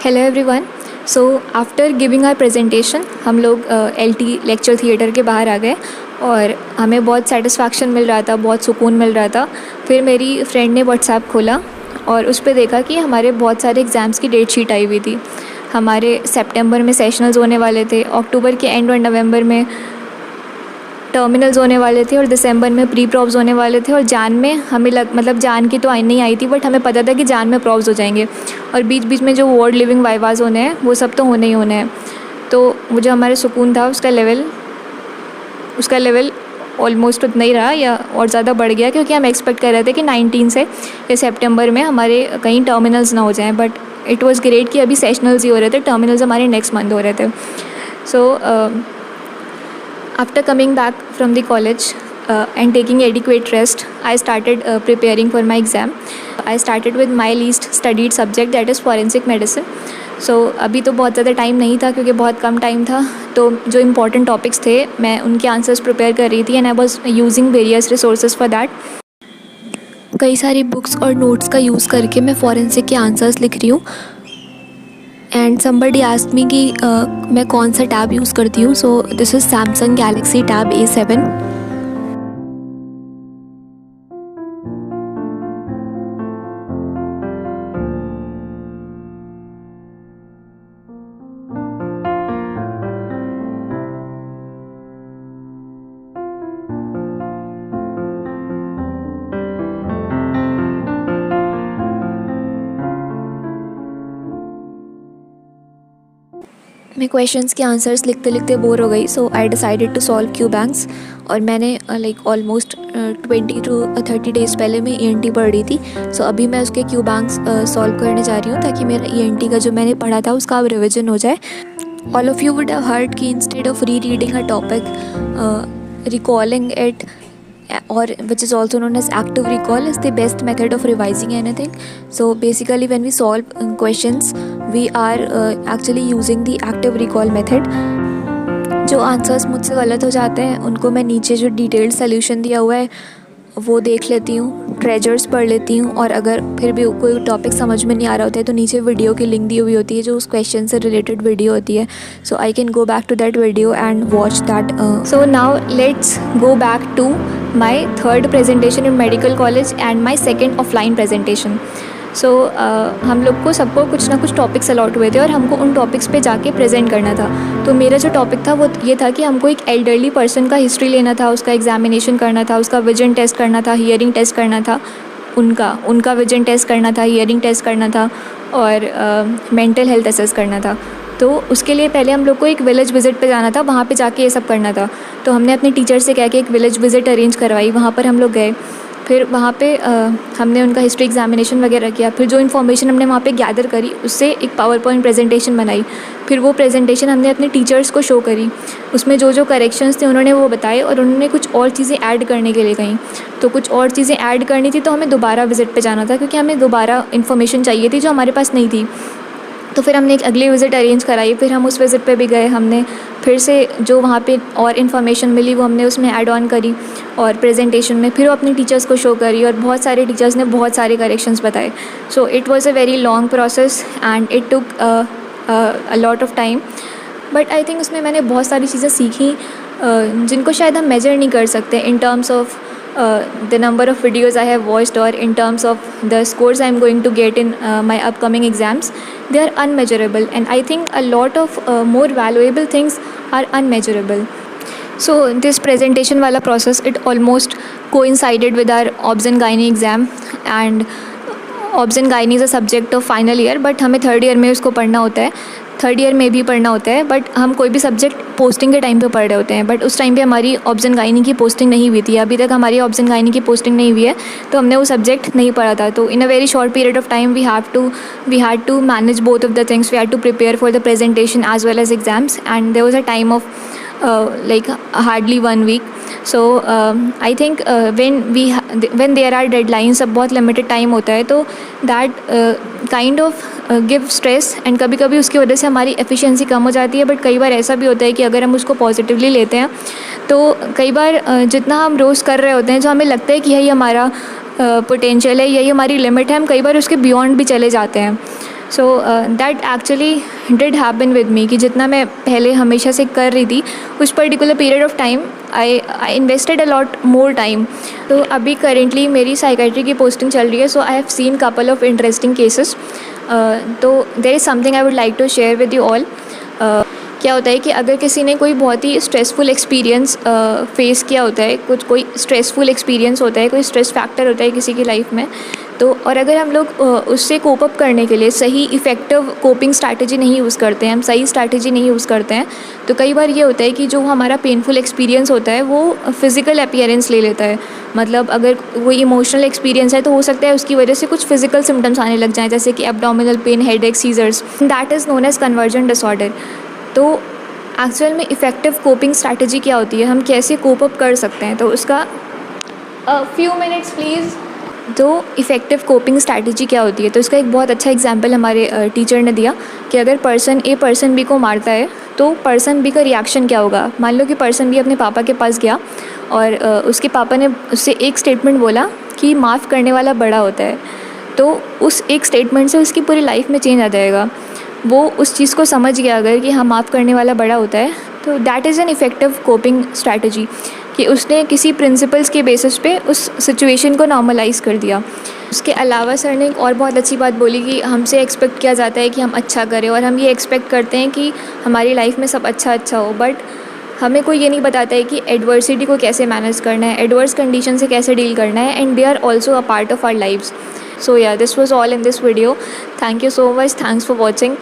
Hello everyone. So after giving our presentation हम लोग LT lecture theatre के बाहर आ गए और हमें बहुत सेटिस्फैक्शन मिल रहा था, बहुत सुकून मिल रहा था। फिर मेरी फ्रेंड ने व्हाट्सएप खोला और उस पर देखा कि हमारे बहुत सारे एग्ज़ाम्स की डेट शीट आई हुई थी। हमारे सितंबर में सेशनल्स होने वाले थे, अक्टूबर के एंड और नवंबर में टर्मिनल्स होने वाले थे और दिसंबर में प्री प्रॉब्स होने वाले थे। और जान में हमें जान की तो नहीं आई थी, बट हमें पता था कि जान में प्रॉब्स हो जाएंगे और बीच बीच में जो वर्ड लिविंग वाइवाज होने हैं वो सब तो होने ही होने हैं। तो वो जो हमारा सुकून था उसका लेवल ऑलमोस्ट उतना ही रहा या और ज़्यादा बढ़ गया, क्योंकि हम एक्सपेक्ट कर रहे थे कि 19 से या सितंबर में हमारे कहीं टर्मिनल्स ना हो जाएं। बट इट वाज़ ग्रेट कि अभी सेशनल्स ही हो रहे थे, टर्मिनल्स हमारे नेक्स्ट मंथ हो रहे थे। सो after coming back from the college and taking adequate rest, I started preparing for my exam. I started with my least studied subject, that is forensic medicine. So अभी तो बहुत ज़्यादा time नहीं था क्योंकि बहुत कम टाइम था, तो जो इम्पोर्टेंट टॉपिक्स थे मैं उनके आंसर्स प्रिपेयर कर रही थी and I was using various resources for that. कई सारी बुक्स और नोट्स का यूज़ करके मैं फॉरेंसिक के आंसर्स लिख रही हूँ। एंड समबडी आस्क्ड मी कि मैं कौन सा टैब यूज़ करती हूँ। So this is Samsung Galaxy tab A7। मैं क्वेश्चंस के आंसर्स लिखते लिखते बोर हो गई, so I decided to solve Q banks. और मैंने ऑलमोस्ट 20 to 30 डेज़ पहले मैं ENT पढ़ रही थी। सो अभी मैं उसके क्यू बैंक्स सॉल्व करने जा रही हूँ ताकि मेरा ENT का जो मैंने पढ़ा था उसका अब रिविजन हो जाए। All of you would have heard कि instead of re reading a topic, recalling it or which is also known as active recall is the best method of revising anything. So basically when we solve questions we are actually using the active recall method. जो answers मुझसे गलत हो जाते हैं उनको मैं नीचे जो डिटेल्ड सोल्यूशन दिया हुआ है वो देख लेती हूँ, ट्रेजर्स पढ़ लेती हूँ, और अगर फिर भी कोई टॉपिक समझ में नहीं आ रहा होता है तो नीचे वीडियो की लिंक दी हुई होती है जो उस क्वेश्चन से रिलेटेड वीडियो होती है। So I can go back to that video and watch that. So now let's go back to my third presentation in medical college and my second offline presentation. So हम लोग को सबको कुछ ना कुछ topics allot हुए थे और हमको उन टॉपिक्स पे जाके प्रेजेंट करना था। तो मेरा जो टॉपिक था वो ये था कि हमको एक एल्डरली पर्सन का हिस्ट्री लेना था, उसका एग्जामिनेशन करना था, उसका विजन टेस्ट करना था, हियरिंग टेस्ट करना था, उनका विजन टेस्ट करना था, हियरिंग टेस्ट करना था और मेंटल हेल्थ असेस करना था। तो उसके लिए पहले हम लोग को एक विलेज विज़िट पे जाना था, वहाँ पे जाके ये सब करना था। तो हमने अपने टीचर से कह के एक विलेज विज़िट अरेंज करवाई, वहाँ पर हम लोग गए। फिर वहाँ पे हमने उनका हिस्ट्री एग्जामिनेशन वगैरह किया। फिर जो इन्फॉर्मेशन हमने वहाँ पे गैदर करी उससे एक पावर पॉइंट प्रेजेंटेशन बनाई। फिर वो प्रेजेंटेशन हमने अपने टीचर्स को शो करी। उसमें जो जो करेक्शंस थे उन्होंने वो बताए और उन्होंने कुछ और चीज़ें ऐड करने के लिए कहीं। तो कुछ और चीज़ें ऐड करनी थी तो हमें दोबारा विज़िट पे जाना था क्योंकि हमें दोबारा इन्फॉर्मेशन चाहिए थी जो हमारे पास नहीं थी। तो फिर हमने एक अगली विज़िट अरेंज कराई। फिर हम उस विज़िट पे भी गए, हमने फिर से जो वहाँ पे और इन्फॉर्मेशन मिली वो हमने उसमें ऐड ऑन करी और प्रेजेंटेशन में फिर वो अपने टीचर्स को शो करी और बहुत सारे टीचर्स ने बहुत सारे करेक्शंस बताए। So it was a very long process and it took a lot of time, but I think उसमें मैंने बहुत सारी चीज़ें सीखी जिनको शायद हम मेजर नहीं कर सकते in terms of the number of videos I have watched or in terms of the scores I am going to get in my upcoming exams. They are unmeasurable, and I think a lot of more valuable things are unmeasurable. So this presentation wala process, it almost coincided with our obs and gynae exam, and obs and gynae is a subject of final year, but हमें third year में उसको पढ़ना होता है, third year में भी पढ़ना होता है, बट हम कोई भी सब्जेक्ट पोस्टिंग के टाइम पे पढ़ रहे होते हैं। बट उस टाइम पे हमारी ऑब्स एंड गायनी की पोस्टिंग नहीं हुई थी, अभी तक हमारी ऑब्स एंड गायनी की पोस्टिंग नहीं हुई है, तो हमने वो सब्जेक्ट नहीं पढ़ा था। तो in a very short period of time we had to manage both of the things. We had to prepare for the presentation as well as exams, and there was a time of like hardly 1 week. So I think when there are deadlines, अब बहुत limited time होता है, तो that kind of give stress, and कभी कभी उसकी वजह से हमारी efficiency कम हो जाती है। बट कई बार ऐसा भी होता है कि अगर हम उसको पॉजिटिवली लेते हैं तो कई बार जितना हम रोज़ कर रहे होते हैं, जो हमें लगता है कि यही हमारा पोटेंशियल है, यही हमारी लिमिट है, हम कई बार उसके बियॉन्ड भी चले जाते हैं। So that actually did happen with me कि जितना मैं पहले हमेशा से कर रही थी उस particular period of time I invested a lot more time. तो अभी करेंटली मेरी साइकेट्री की पोस्टिंग चल रही है, so I have seen couple of interesting cases. तो there is something I would like to share with you all. क्या होता है कि अगर किसी ने कोई बहुत ही स्ट्रेसफुल एक्सपीरियंस फेस किया होता है, कोई स्ट्रेसफुल एक्सपीरियंस होता है, कोई स्ट्रेस फैक्टर होता है किसी की लाइफ में, तो और अगर हम लोग उससे कोप अप करने के लिए सही इफ़ेक्टिव कोपिंग स्ट्रैटेजी नहीं यूज़ करते हैं, हम सही स्ट्रैटेजी नहीं यूज़ करते हैं, तो कई बार ये होता है कि जो हमारा पेनफुल एक्सपीरियंस होता है वो फिज़िकल अपीयरेंस ले लेता है। मतलब अगर कोई इमोशनल एक्सपीरियंस है तो हो सकता है उसकी वजह से कुछ फिजिकल सिम्टम्स आने लग जाएँ, जैसे कि abdominal pain, headache, seizures. That is known as conversion disorder. तो एक्चुअल में इफ़ेक्टिव कोपिंग स्ट्रैटेजी क्या होती है, हम कैसे कोप अप कर सकते हैं, तो उसका फ्यू मिनट्स प्लीज़। तो इफ़ेक्टिव कोपिंग स्ट्रैटेजी क्या होती है, तो इसका एक बहुत अच्छा एग्जांपल हमारे टीचर ने दिया कि अगर पर्सन ए पर्सन बी को मारता है तो पर्सन बी का रिएक्शन क्या होगा। मान लो कि पर्सन बी अपने पापा के पास गया और उसके पापा ने उससे एक स्टेटमेंट बोला कि माफ़ करने वाला बड़ा होता है, तो उस एक स्टेटमेंट से उसकी पूरी लाइफ में चेंज आ जाएगा। वो उस चीज़ को समझ गया अगर कि हाँ माफ़ करने वाला बड़ा होता है, तो that is an effective coping strategy कि उसने किसी प्रिंसिपल्स के बेसिस पे उस सिचुएशन को नॉर्मलाइज़ कर दिया। उसके अलावा सर ने एक और बहुत अच्छी बात बोली कि हमसे एक्सपेक्ट किया जाता है कि हम अच्छा करें और हम ये एक्सपेक्ट करते हैं कि हमारी लाइफ में सब अच्छा हो, बट हमें कोई ये नहीं बताता है कि एडवर्सिटी को कैसे मैनेज करना है, एडवर्स कंडीशन से कैसे डील करना है, and they are also a part of our lives. So yeah, this was all in this video. Thank you so much. Thanks for watching.